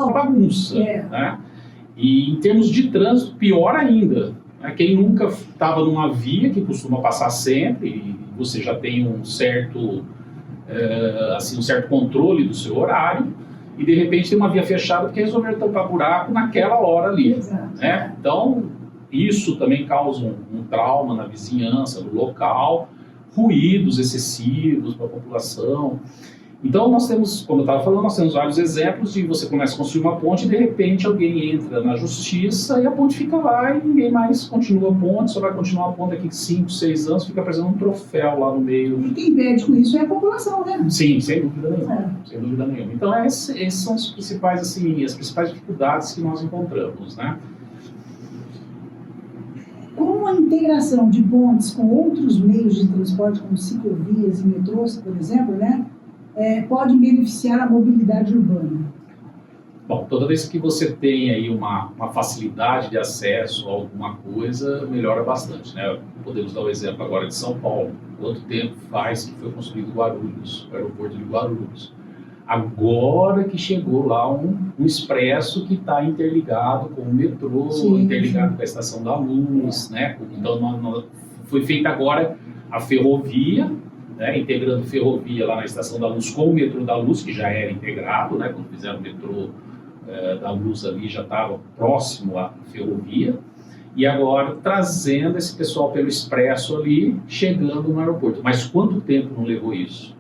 uma bagunça, né? E em termos de trânsito, pior ainda. Né? Quem nunca estava numa via, que costuma passar sempre, e você já tem um certo controle do seu horário, e de repente tem uma via fechada porque resolveram tampar buraco naquela hora ali. Né? Então, isso também causa um trauma na vizinhança, no local, ruídos excessivos para a população. Então, nós temos, como eu estava falando, nós temos vários exemplos de você começa a construir uma ponte e, de repente, alguém entra na justiça e a ponte fica lá e ninguém mais continua a ponte, só vai continuar a ponte daqui 5, 6 anos, fica parecendo um troféu lá no meio. E quem perde com isso é a população, né? Sim, sem dúvida nenhuma. Sem dúvida nenhuma. Então, esses são os principais, assim, as principais dificuldades que nós encontramos, né? Com a integração de pontes com outros meios de transporte, como ciclovias e metrôs, por exemplo, né? Pode beneficiar a mobilidade urbana? Bom, toda vez que você tem aí uma facilidade de acesso a alguma coisa, melhora bastante, né? Podemos dar o exemplo agora de São Paulo. Quanto tempo faz que foi construído Guarulhos, o aeroporto de Guarulhos? Agora que chegou lá um expresso que está interligado com o metrô, interligado com a Estação da Luz, né? Então, foi feita agora a ferrovia, né, integrando ferrovia lá na Estação da Luz com o metrô da Luz, que já era integrado, né, quando fizeram o metrô da Luz ali já estava próximo à ferrovia, e agora trazendo esse pessoal pelo expresso ali, chegando no aeroporto. Mas quanto tempo não levou isso?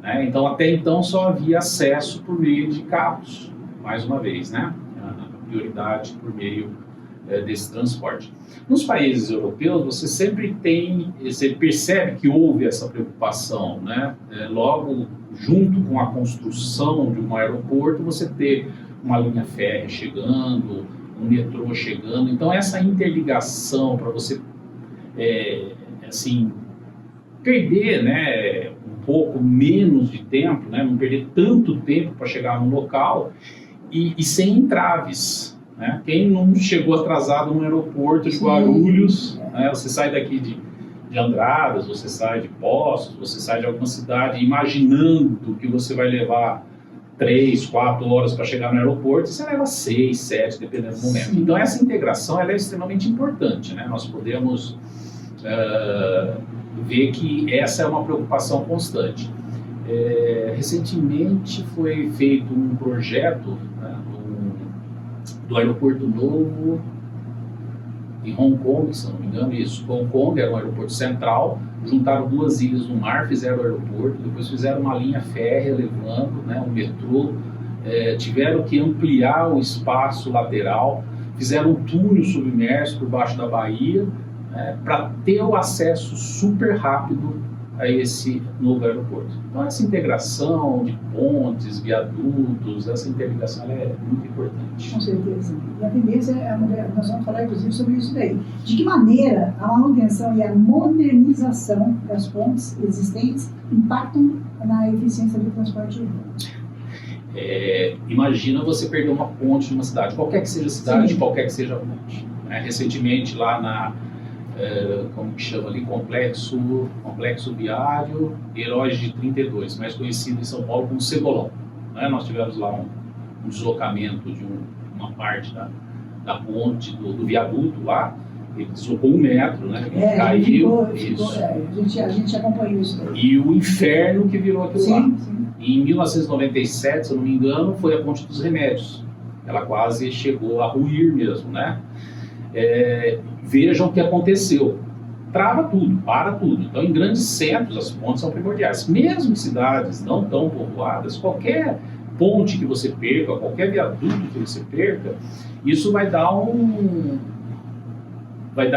Né? Então, até então só havia acesso por meio de carros, mais uma vez, né? A prioridade por meio desse transporte. Nos países europeus, você percebe que houve essa preocupação, né? Logo, junto com a construção de um aeroporto, você ter uma linha férrea chegando, um metrô chegando. Então, essa interligação para você, perder, né, um pouco menos de tempo, né? Não perder tanto tempo para chegar no local e sem entraves. Né? Quem não chegou atrasado no aeroporto de Guarulhos, né? Você sai daqui de Andradas, você sai de Poços, você sai de alguma cidade imaginando que você vai levar 3, 4 horas para chegar no aeroporto, e você leva 6, 7, dependendo do momento. Então, essa integração ela é extremamente importante. Né? Nós podemos ver que essa é uma preocupação constante. Recentemente foi feito um projeto, né, do aeroporto novo em Hong Kong, se não me engano, isso. Hong Kong era um aeroporto central, juntaram 2 ilhas no mar, fizeram o aeroporto, depois fizeram uma linha férrea levando, né, um metrô, tiveram que ampliar o espaço lateral, fizeram um túnel submerso por baixo da Bahia, né, para ter o acesso super rápido a esse novo aeroporto. Então, essa integração de pontes, viadutos, essa interligação é muito importante. Com certeza. E a tendência nós vamos falar inclusive sobre isso daí. De que maneira a manutenção e a modernização das pontes existentes impactam na eficiência do transporte urbano? Imagina você perder uma ponte numa cidade, qualquer que seja a cidade, qualquer que seja a ponte. Recentemente, lá como que chama ali, complexo viário Heróis de 32, mais conhecido em São Paulo como Cegolão. Nós tivemos lá um deslocamento de uma parte da ponte, do viaduto lá, ele deslocou 1 metro, né? Caiu. A gente acompanhou isso daí. E o inferno que virou aquilo lá. Sim. Em 1997, se eu não me engano, foi a Ponte dos Remédios. Ela quase chegou a ruir mesmo, né? Vejam o que aconteceu. Trava tudo, para tudo. Então, em grandes centros, as pontes são primordiais. Mesmo em cidades não tão povoadas, qualquer ponte que você perca, qualquer viaduto que você perca, isso vai dar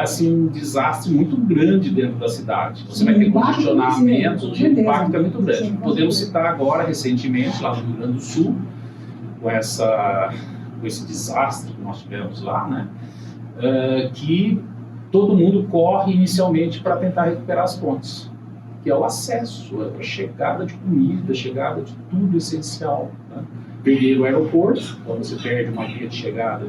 assim, um desastre muito grande dentro da cidade. Você vai ter congestionamentos, o impacto é muito grande. Podemos citar agora, recentemente, lá no Rio Grande do Sul, com esse desastre que nós tivemos lá, né? Que todo mundo corre inicialmente para tentar recuperar as pontes, que é o acesso, a chegada de comida, chegada de tudo essencial. Né? Perderam o aeroporto, então você perde uma via de chegada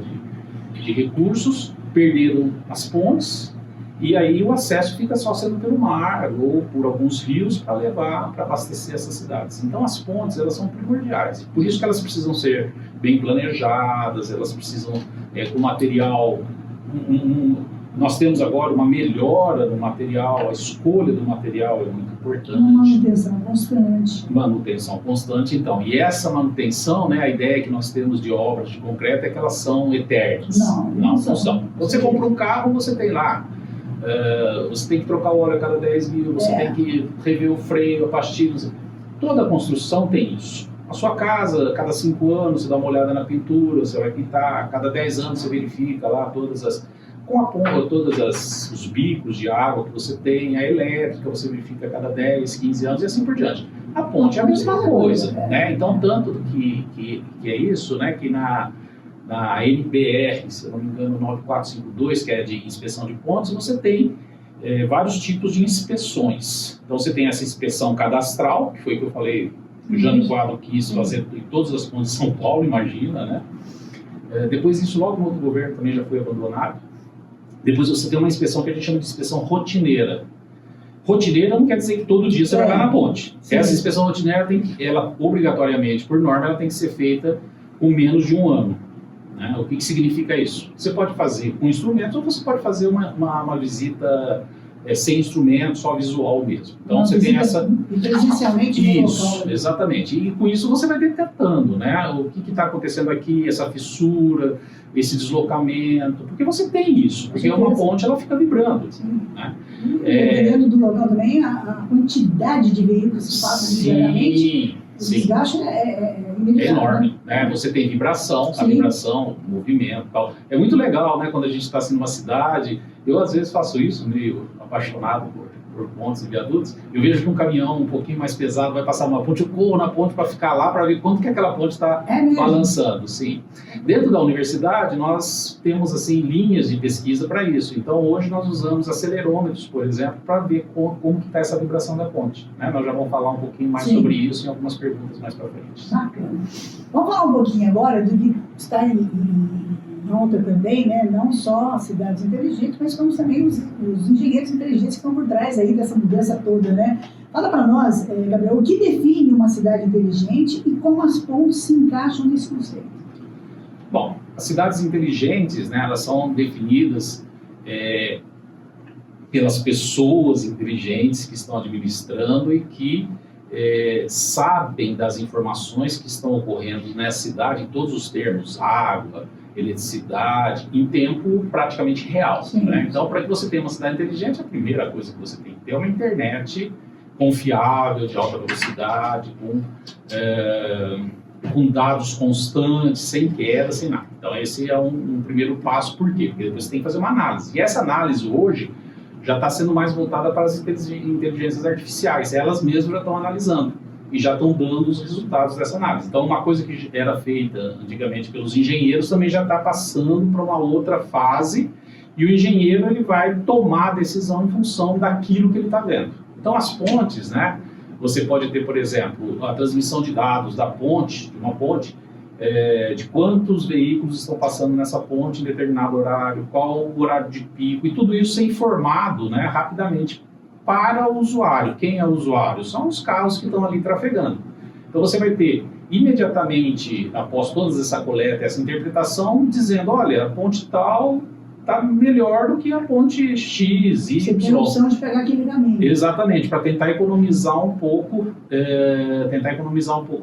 de recursos, perderam as pontes E aí o acesso fica só sendo pelo mar ou por alguns rios para levar, para abastecer essas cidades. Então as pontes, elas são primordiais. Por isso que elas precisam ser bem planejadas, elas precisam com material... Nós temos agora uma melhora no material, a escolha do material é muito importante. Uma manutenção constante. Manutenção constante, então. E essa manutenção, né, a ideia que nós temos de obras de concreto é que elas são eternas. Não são. Você compra um carro, você tem lá. Você tem que trocar o óleo a cada 10 mil, você tem que rever o freio, a pastilha. Toda construção tem isso. A sua casa, a cada 5 anos, você dá uma olhada na pintura, você vai pintar. A cada 10 anos você verifica lá todas as... Com a pompa, os bicos de água que você tem, a elétrica, você verifica a cada 10, 15 anos e assim por diante. A ponte é a mesma coisa, né? Então, tanto que é isso, né? Que na NBR, se eu não me engano, 9452, que é de inspeção de pontes, você tem vários tipos de inspeções. Então, você tem essa inspeção cadastral, que foi o que eu falei, que o Jânio Quadro quis fazer em todas as pontes de São Paulo, imagina, né? Depois isso, logo no outro governo, também já foi abandonado. Depois você tem uma inspeção que a gente chama de inspeção rotineira. Rotineira não quer dizer que todo dia você vai lá na ponte. Sim. Essa inspeção rotineira, ela obrigatoriamente, por norma, ela tem que ser feita com menos de 1 ano. Né? O que significa isso? Você pode fazer com instrumentos ou você pode fazer uma visita sem instrumento, só visual mesmo. Então você tem essa... Presencialmente no local. Exatamente. E com isso você vai detectando, né? O que está acontecendo aqui, essa fissura, esse deslocamento, porque você tem isso, porque uma ponte ela fica vibrando. Né? Dependendo do local também, a quantidade de veículos que passam diariamente, o desgaste é enorme. Né? Você tem vibração, a vibração, o movimento e tal. É muito legal, né, quando a gente está assim, numa cidade, eu às vezes faço isso, meio apaixonado por pontes e viadutos, eu vejo que um caminhão um pouquinho mais pesado vai passar uma ponte, eu corro na ponte para ficar lá, para ver quanto que aquela ponte está balançando. Sim. Dentro da universidade, nós temos assim, linhas de pesquisa para isso. Então, hoje nós usamos acelerômetros, por exemplo, para ver como que está essa vibração da ponte. Né? Nós já vamos falar um pouquinho mais sobre isso em algumas perguntas mais para frente. Bacana. Vamos falar um pouquinho agora do que está em volta também, né? Não só as cidades inteligentes, mas como também os engenheiros inteligentes que estão por trás aí dessa mudança toda, né? Fala para nós, Gabriel, o que define uma cidade inteligente e como as pontes se encaixam nesse conceito? Bom, as cidades inteligentes, né, elas são definidas pelas pessoas inteligentes que estão administrando e que sabem das informações que estão ocorrendo nessa cidade em todos os termos, água, eletricidade, em tempo praticamente real. Né? Então, para que você tenha uma cidade inteligente, a primeira coisa que você tem que ter é uma internet confiável, de alta velocidade, com dados constantes, sem queda, sem nada. Então, esse é um primeiro passo. Por quê? Porque você tem que fazer uma análise. E essa análise hoje já está sendo mais voltada para as inteligências artificiais. Elas mesmas já estão analisando e já estão dando os resultados dessa análise. Então, uma coisa que era feita antigamente pelos engenheiros também já está passando para uma outra fase e o engenheiro ele vai tomar a decisão em função daquilo que ele está vendo. Então, as pontes, né? Você pode ter, por exemplo, a transmissão de dados da ponte, de uma ponte, de quantos veículos estão passando nessa ponte em determinado horário, qual o horário de pico, e tudo isso ser informado, né, rapidamente para o usuário. Quem é o usuário? São os carros que estão ali trafegando. Então você vai ter imediatamente, após toda essa coleta, essa interpretação, dizendo, olha, a ponte tal está melhor do que a ponte X, Y. Você tem a opção de pegar aquele caminho. Exatamente, para tentar economizar um pouco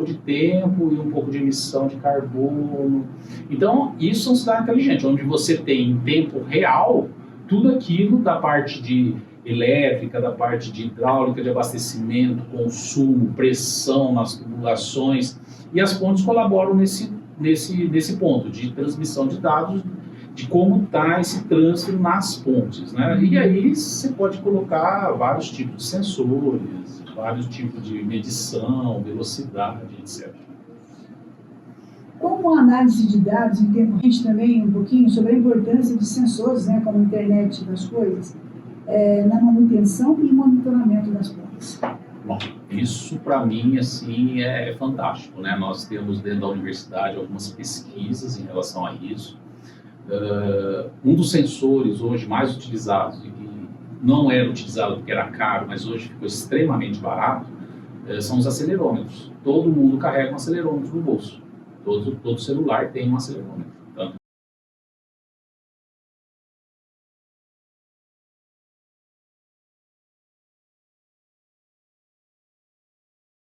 de tempo e um pouco de emissão de carbono. Então, isso é uma cidade inteligente, onde você tem em tempo real tudo aquilo da parte de elétrica, da parte de hidráulica, de abastecimento, consumo, pressão nas tubulações, e as pontes colaboram nesse ponto de transmissão de dados, de como está esse trânsito nas pontes, né? E aí você pode colocar vários tipos de sensores, vários tipos de medição, velocidade, etc. Como a análise de dados em tempo real também um pouquinho sobre a importância de sensores, né, como a internet das coisas, na manutenção e monitoramento das pontes. Bom, isso para mim assim é fantástico, né? Nós temos dentro da universidade algumas pesquisas em relação a isso. Um dos sensores hoje mais utilizados e que não era utilizado porque era caro, mas hoje ficou extremamente barato, são os acelerômetros. Todo mundo carrega um acelerômetro no bolso. Todo celular tem um acelerômetro.